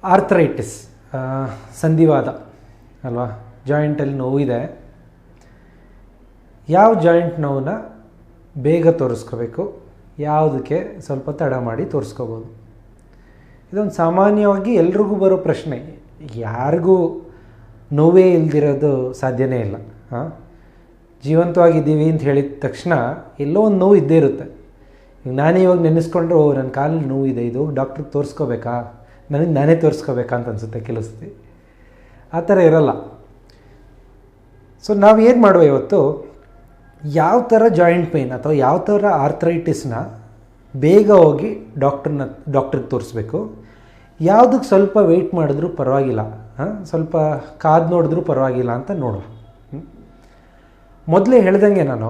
Arthritis ಸಂಧಿವಾದ ಅಲ್ವಾ, ಜಾಯಿಂಟಲ್ಲಿ ನೋವಿದೆ. ಯಾವ ಜಾಯಿಂಟ್ ನೋವನ್ನ ಬೇಗ ತೋರಿಸ್ಕೋಬೇಕು, ಯಾವುದಕ್ಕೆ ಸ್ವಲ್ಪ ತಡ ಮಾಡಿ ತೋರಿಸ್ಕೋಬೋದು. ಇದೊಂದು ಸಾಮಾನ್ಯವಾಗಿ ಎಲ್ರಿಗೂ ಬರೋ ಪ್ರಶ್ನೆ. ಯಾರಿಗೂ ನೋವೇ ಇಲ್ದಿರೋದು ಸಾಧ್ಯನೇ ಇಲ್ಲ. ಜೀವಂತವಾಗಿದ್ದೀವಿ ಅಂತ ಹೇಳಿದ ತಕ್ಷಣ ಎಲ್ಲೋ ಒಂದು ನೋವು ಇದ್ದೇ ಇರುತ್ತೆ. ಈಗ ನಾನೇ ಇವಾಗ ನೆನೆಸ್ಕೊಂಡ್ರೆ ನನ್ನ ಕಾಲಲ್ಲಿ ನೋವಿದೆ, ಇದು ಡಾಕ್ಟ್ರಿಗೆ ತೋರಿಸ್ಕೋಬೇಕಾ, ನನಗೆ ನಾನೇ ತೋರಿಸ್ಕೋಬೇಕಾ ಅಂತ ಅನಿಸುತ್ತೆ ಕೆಲವು ಸತಿ. ಆ ಥರ ಇರಲ್ಲ. ಸೊ ನಾವು ಏನು ಮಾಡುವ ಇವತ್ತು, ಯಾವ ಥರ ಜಾಯಿಂಟ್ ಪೇಯ್ನ್ ಅಥವಾ ಯಾವ ಥರ ಆರ್ಥರೈಟಿಸ್ನ ಬೇಗ ಹೋಗಿ ಡಾಕ್ಟ್ರಿಗೆ ತೋರಿಸ್ಬೇಕು, ಯಾವುದಕ್ಕೆ ಸ್ವಲ್ಪ ವೆಯ್ಟ್ ಮಾಡಿದ್ರೂ ಪರವಾಗಿಲ್ಲ, ಸ್ವಲ್ಪ ಕಾದು ನೋಡಿದ್ರೂ ಪರವಾಗಿಲ್ಲ ಅಂತ ನೋಡುವ. ಮೊದಲೇ ಹೇಳ್ದಂಗೆ ನಾನು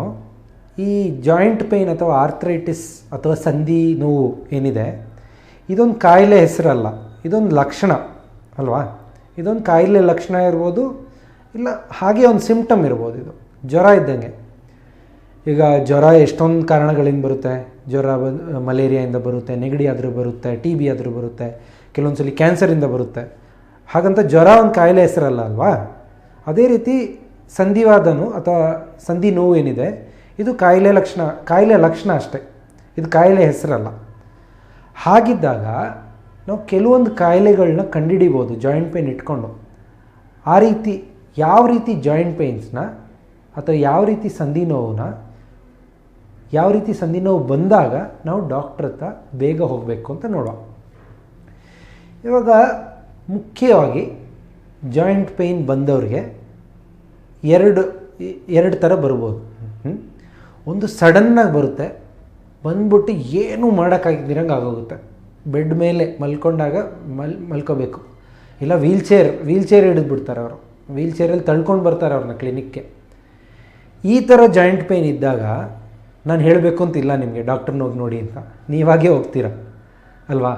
ಈ ಜಾಯಿಂಟ್ ಪೇಯ್ನ್ ಅಥವಾ ಆರ್ಥರೈಟಿಸ್ ಅಥವಾ ಸಂಧಿ ನೋವು ಏನಿದೆ, ಇದೊಂದು ಕಾಯಿಲೆ ಹೆಸರಲ್ಲ, ಇದೊಂದು ಲಕ್ಷಣ ಅಲ್ವಾ. ಇದೊಂದು ಕಾಯಿಲೆ ಲಕ್ಷಣ ಇರ್ಬೋದು, ಇಲ್ಲ ಹಾಗೆ ಒಂದು ಸಿಂಪ್ಟಮ್ ಇರ್ಬೋದು. ಇದು ಜ್ವರ ಇದ್ದಂಗೆ. ಈಗ ಜ್ವರ ಎಷ್ಟೊಂದು ಕಾರಣಗಳಿಂದ ಬರುತ್ತೆ. ಜ್ವರ ಮಲೇರಿಯಾಯಿಂದ ಬರುತ್ತೆ, ನೆಗಡಿ ಆದರೂ ಬರುತ್ತೆ, ಟಿ ಬಿ ಆದರೂ ಬರುತ್ತೆ, ಕೆಲವೊಂದು ಸಲ ಕ್ಯಾನ್ಸರಿಂದ ಬರುತ್ತೆ. ಹಾಗಂತ ಜ್ವರ ಒಂದು ಕಾಯಿಲೆ ಹೆಸರಲ್ಲ ಅಲ್ವಾ. ಅದೇ ರೀತಿ ಸಂಧಿವಾದನು ಅಥವಾ ಸಂಧಿ ನೋವು ಏನಿದೆ, ಇದು ಕಾಯಿಲೆ ಲಕ್ಷಣ ಅಷ್ಟೇ, ಇದು ಕಾಯಿಲೆ ಹೆಸರಲ್ಲ. ಹಾಗಿದ್ದಾಗ ನಾವು ಕೆಲವೊಂದು ಕಾಯಿಲೆಗಳನ್ನ ಕಂಡುಹಿಡಿಬೋದು ಜಾಯಿಂಟ್ ಪೇಯ್ನ್ ಇಟ್ಕೊಂಡು. ಆ ರೀತಿ ಯಾವ ರೀತಿ ಜಾಯಿಂಟ್ ಪೇಯ್ನ್ಸ್ನ ಅಥವಾ ಯಾವ ರೀತಿ ಸಂಧಿ ನೋವು ಬಂದಾಗ ನಾವು ಡಾಕ್ಟ್ರ್ ಹತ್ರ ಬೇಗ ಹೋಗಬೇಕು ಅಂತ ನೋಡುವ. ಇವಾಗ ಮುಖ್ಯವಾಗಿ ಜಾಯಿಂಟ್ ಪೇಯ್ನ್ ಬಂದವ್ರಿಗೆ ಎರಡು ಥರ ಬರ್ಬೋದು. ಒಂದು ಸಡನ್ನಾಗಿ ಬರುತ್ತೆ, ಬಂದ್ಬಿಟ್ಟು ಏನೂ ಮಾಡೋಕ್ಕಾಗಿದ್ದಿರಂಗೆ ಆಗೋಗುತ್ತೆ. ಬೆಡ್ ಮೇಲೆ ಮಲ್ಕೊಂಡಾಗ ಮಲ್ಕೋಬೇಕು, ಇಲ್ಲ ವೀಲ್ಚೇರ್ ಹಿಡಿದ್ಬಿಡ್ತಾರೆ ಅವರು, ವೀಲ್ಚೇರಲ್ಲಿ ತಳ್ಕೊಂಡು ಬರ್ತಾರೆ ಅವ್ರನ್ನ ಕ್ಲಿನಿಕ್ಗೆ. ಈ ಥರ ಜಾಯಿಂಟ್ ಪೇಯ್ನ್ ಇದ್ದಾಗ ನಾನು ಹೇಳಬೇಕು ಅಂತಿಲ್ಲ ನಿಮಗೆ ಡಾಕ್ಟ್ರನ್ನ ಹೋಗಿ ನೋಡಿ ಅಂತ, ನೀವಾಗೇ ಹೋಗ್ತೀರ ಅಲ್ವಾ.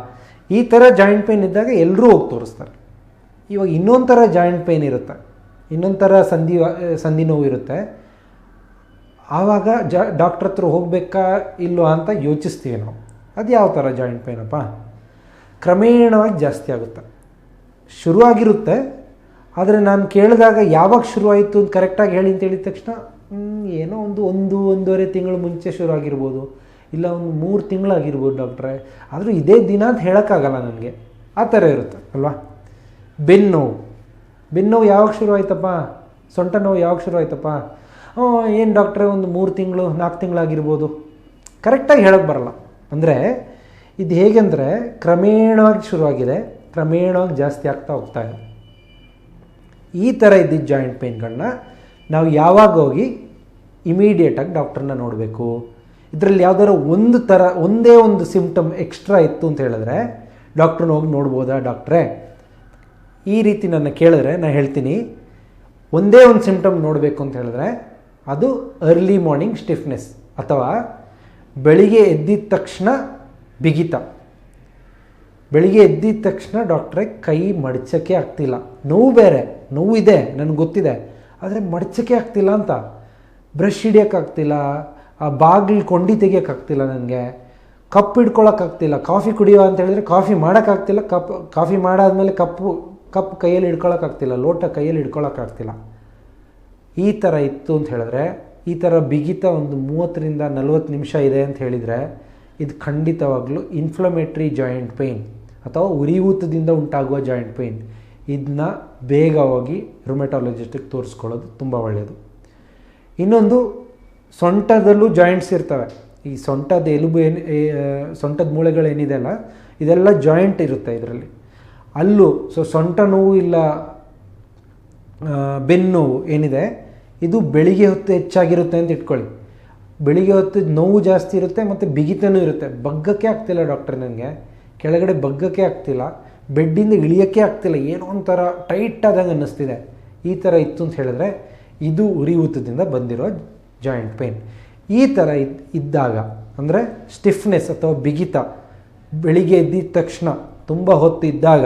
ಈ ಥರ ಜಾಯಿಂಟ್ ಪೇಯ್ನ್ ಇದ್ದಾಗ ಎಲ್ಲರೂ ಹೋಗಿ ತೋರಿಸ್ತಾರೆ. ಇವಾಗ ಇನ್ನೊಂದು ಥರ ಜಾಯಿಂಟ್ ಪೇಯ್ನ್ ಇರುತ್ತೆ, ಇನ್ನೊಂದು ಥರ ಸಂಧಿ ನೋವು ಇರುತ್ತೆ. ಆವಾಗ ಡಾಕ್ಟ್ರ್ ಹತ್ರ ಹೋಗಬೇಕಾ ಇಲ್ವಾ ಅಂತ ಯೋಚಿಸ್ತೀವಿ ನಾವು. ಅದು ಯಾವ ಥರ ಜಾಯಿಂಟ್ ಪೇಯ್ನಪ್ಪ, ಕ್ರಮೇಣವಾಗಿ ಜಾಸ್ತಿ ಆಗುತ್ತೆ. ಶುರುವಾಗಿರುತ್ತೆ, ಆದರೆ ನಾನು ಕೇಳಿದಾಗ ಯಾವಾಗ ಶುರುವಾಯಿತು ಅಂತ ಕರೆಕ್ಟಾಗಿ ಹೇಳಿ ಅಂತ ಹೇಳಿದ ತಕ್ಷಣ ಏನೋ ಒಂದೂವರೆ ತಿಂಗಳು ಮುಂಚೆ ಶುರು ಆಗಿರ್ಬೋದು, ಇಲ್ಲ ಒಂದು 3 ತಿಂಗಳಾಗಿರ್ಬೋದು ಡಾಕ್ಟ್ರೇ, ಆದರೂ ಇದೇ ದಿನ ಅಂತ ಹೇಳೋಕ್ಕಾಗಲ್ಲ ನನಗೆ. ಆ ಥರ ಇರುತ್ತೆ ಅಲ್ವಾ. ಬೆನ್ನೋವು ಯಾವಾಗ ಶುರು ಆಯ್ತಪ್ಪ, ಸೊಂಟ ನೋವು ಯಾವಾಗ ಶುರು ಆಯ್ತಪ್ಪ, ಏನು ಡಾಕ್ಟ್ರೇ ಒಂದು 3 ತಿಂಗಳು 4 ತಿಂಗಳಾಗಿರ್ಬೋದು, ಕರೆಕ್ಟಾಗಿ ಹೇಳೋಕ್ಕೆ ಬರಲ್ಲ. ಅಂದರೆ ಇದು ಹೇಗೆಂದರೆ ಕ್ರಮೇಣವಾಗಿ ಶುರುವಾಗಿದೆ, ಕ್ರಮೇಣವಾಗಿ ಜಾಸ್ತಿ ಆಗ್ತಾ ಹೋಗ್ತಾ ಇದೆ. ಈ ಥರ ಇದ್ದಿದ್ದ ಜಾಯಿಂಟ್ ಪೇಯ್ನ್ಗಳನ್ನ ನಾವು ಯಾವಾಗ ಹೋಗಿ ಇಮಿಡಿಯೇಟಾಗಿ ಡಾಕ್ಟ್ರನ್ನ ನೋಡಬೇಕು. ಇದರಲ್ಲಿ ಯಾವ್ದಾದ್ರು ಒಂದೇ ಒಂದು ಸಿಂಪ್ಟಮ್ ಎಕ್ಸ್ಟ್ರಾ ಇತ್ತು ಅಂತ ಹೇಳಿದ್ರೆ ಡಾಕ್ಟ್ರನ್ನ ಹೋಗಿ ನೋಡ್ಬೋದಾ ಡಾಕ್ಟ್ರೇ, ಈ ರೀತಿ ನನ್ನ ಕೇಳಿದ್ರೆ ನಾನು ಹೇಳ್ತೀನಿ, ಒಂದೇ ಒಂದು ಸಿಂಪ್ಟಮ್ ನೋಡಬೇಕು ಅಂತ ಹೇಳಿದ್ರೆ ಅದು ಅರ್ಲಿ ಮಾರ್ನಿಂಗ್ ಸ್ಟಿಫ್ನೆಸ್ ಅಥವಾ ಬೆಳಿಗ್ಗೆ ಎದ್ದಿದ ತಕ್ಷಣ ಬಿಗಿತ. ಬೆಳಿಗ್ಗೆ ಎದ್ದಿದ ತಕ್ಷಣ ಡಾಕ್ಟ್ರೇ ಕೈ ಮಡಚಕ್ಕೆ ಆಗ್ತಿಲ್ಲ, ನೋವು ಬೇರೆ, ನೋವು ಇದೆ ನನಗೆ ಗೊತ್ತಿದೆ, ಆದರೆ ಮಡಚಕ್ಕೆ ಆಗ್ತಿಲ್ಲ ಅಂತ, ಬ್ರಷ್ ಹಿಡಿಯೋಕ್ಕಾಗ್ತಿಲ್ಲ, ಆ ಬಾಗಿಲು ಕೊಂಡಿ ತೆಗಿಯೋಕ್ಕಾಗ್ತಿಲ್ಲ, ನನಗೆ ಕಪ್ ಹಿಡ್ಕೊಳಕ್ಕಾಗ್ತಿಲ್ಲ, ಕಾಫಿ ಕುಡಿಯೋ ಅಂತ ಹೇಳಿದ್ರೆ ಕಾಫಿ ಮಾಡೋಕ್ಕಾಗ್ತಿಲ್ಲ, ಕಾಫಿ ಮಾಡಾದ್ಮೇಲೆ ಕಪ್ ಕೈಯಲ್ಲಿ ಹಿಡ್ಕೊಳಕ್ಕಾಗ್ತಿಲ್ಲ, ಲೋಟ ಕೈಯಲ್ಲಿ ಹಿಡ್ಕೊಳಕ್ಕಾಗ್ತಿಲ್ಲ. ಈ ಥರ ಇತ್ತು ಅಂತ ಹೇಳಿದ್ರೆ, ಈ ಥರ ಬಿಗಿತ ಒಂದು 30ರಿಂದ 40 ನಿಮಿಷ ಇದೆ ಅಂತ ಹೇಳಿದರೆ ಇದು ಖಂಡಿತವಾಗ್ಲೂ ಇನ್ಫ್ಲಮೇಟ್ರಿ ಜಾಯಿಂಟ್ ಪೇಯ್ನ್ ಅಥವಾ ಉರಿಯೂತದಿಂದ ಉಂಟಾಗುವ ಜಾಯಿಂಟ್ ಪೇಯ್ನ್. ಇದನ್ನ ಬೇಗ ಹೋಗಿ ರುಮೆಟಾಲಜಿಸ್ಟಿಗೆ ತೋರಿಸ್ಕೊಳ್ಳೋದು ತುಂಬ ಒಳ್ಳೆಯದು. ಇನ್ನೊಂದು, ಸೊಂಟದಲ್ಲೂ ಜಾಯಿಂಟ್ಸ್ ಇರ್ತವೆ. ಈ ಸೊಂಟದ ಎಲುಬು ಸೊಂಟದ ಮೂಳೆಗಳೇನಿದೆ ಅಲ್ಲ, ಇದೆಲ್ಲ ಜಾಯಿಂಟ್ ಇರುತ್ತೆ ಇದರಲ್ಲಿ. ಅಲ್ಲೂ ಸೊಂಟ ನೋವು ಇಲ್ಲ ಬೆನ್ನೋವು ಏನಿದೆ, ಇದು ಬೆಳಿಗ್ಗೆ ಹೊತ್ತು ಹೆಚ್ಚಾಗಿರುತ್ತೆ ಅಂತ ಇಟ್ಕೊಳ್ಳಿ. ಬೆಳಿಗ್ಗೆ ಹೊತ್ತು ನೋವು ಜಾಸ್ತಿ ಇರುತ್ತೆ ಮತ್ತು ಬಿಗಿತನೂ ಇರುತ್ತೆ. ಬಗ್ಗಕ್ಕೆ ಆಗ್ತಿಲ್ಲ ಡಾಕ್ಟ್ರೆ, ನನಗೆ ಕೆಳಗಡೆ ಬಗ್ಗಕ್ಕೆ ಆಗ್ತಿಲ್ಲ, ಬೆಡ್ಡಿಂದ ಇಳಿಯೋಕ್ಕೆ ಆಗ್ತಿಲ್ಲ, ಏನೋ ಒಂಥರ ಟೈಟ್ ಆದಂಗೆ ಅನ್ನಿಸ್ತಿದೆ. ಈ ಥರ ಇತ್ತು ಅಂತ ಹೇಳಿದ್ರೆ ಇದು ಉರಿಯೂತದಿಂದ ಬಂದಿರೋ ಜಾಯಿಂಟ್ ಪೇಯ್ನ್. ಈ ಥರ ಇದ್ದಾಗ ಅಂದರೆ ಸ್ಟಿಫ್ನೆಸ್ ಅಥವಾ ಬಿಗಿತ ಬೆಳಿಗ್ಗೆ ಎದ್ದಿದ ತಕ್ಷಣ ತುಂಬ ಹೊತ್ತು ಇದ್ದಾಗ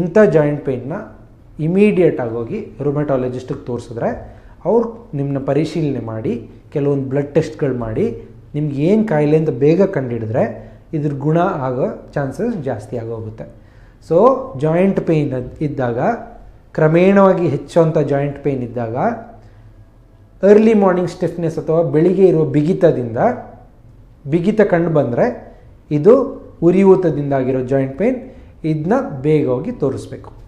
ಇಂಥ ಜಾಯಿಂಟ್ ಪೇಯ್ನ್ನ ಇಮಿಡಿಯೇಟಾಗಿ ಹೋಗಿ ರುಮೆಟಾಲಜಿಸ್ಟಿಗೆ ತೋರಿಸಿದ್ರೆ ಅವ್ರು ನಿಮ್ಮನ್ನ ಪರಿಶೀಲನೆ ಮಾಡಿ ಕೆಲವೊಂದು ಬ್ಲಡ್ ಟೆಸ್ಟ್ಗಳು ಮಾಡಿ ನಿಮ್ಗೆ ಏನು ಕಾಯಿಲೆ ಅಂತ ಬೇಗ ಕಂಡುಹಿಡಿದ್ರೆ ಇದ್ರ ಗುಣ ಆಗೋ ಚಾನ್ಸಸ್ ಜಾಸ್ತಿ ಆಗೋಗುತ್ತೆ. ಸೊ ಜಾಯಿಂಟ್ ಪೇಯ್ನ್ ಇದ್ದಾಗ, ಕ್ರಮೇಣವಾಗಿ ಹೆಚ್ಚುವಂಥ ಜಾಯಿಂಟ್ ಪೇಯ್ನ್ ಇದ್ದಾಗ, ಅರ್ಲಿ ಮಾರ್ನಿಂಗ್ ಸ್ಟಿಫ್ನೆಸ್ ಅಥವಾ ಬೆಳಿಗ್ಗೆ ಇರುವ ಬಿಗಿತ ಕಂಡು ಬಂದರೆ ಇದು ಉರಿಯೂತದಿಂದಾಗಿರೋ ಜಾಯಿಂಟ್ ಪೇಯ್ನ್. ಇದನ್ನ ಬೇಗ ಹೋಗಿ ತೋರಿಸ್ಬೇಕು.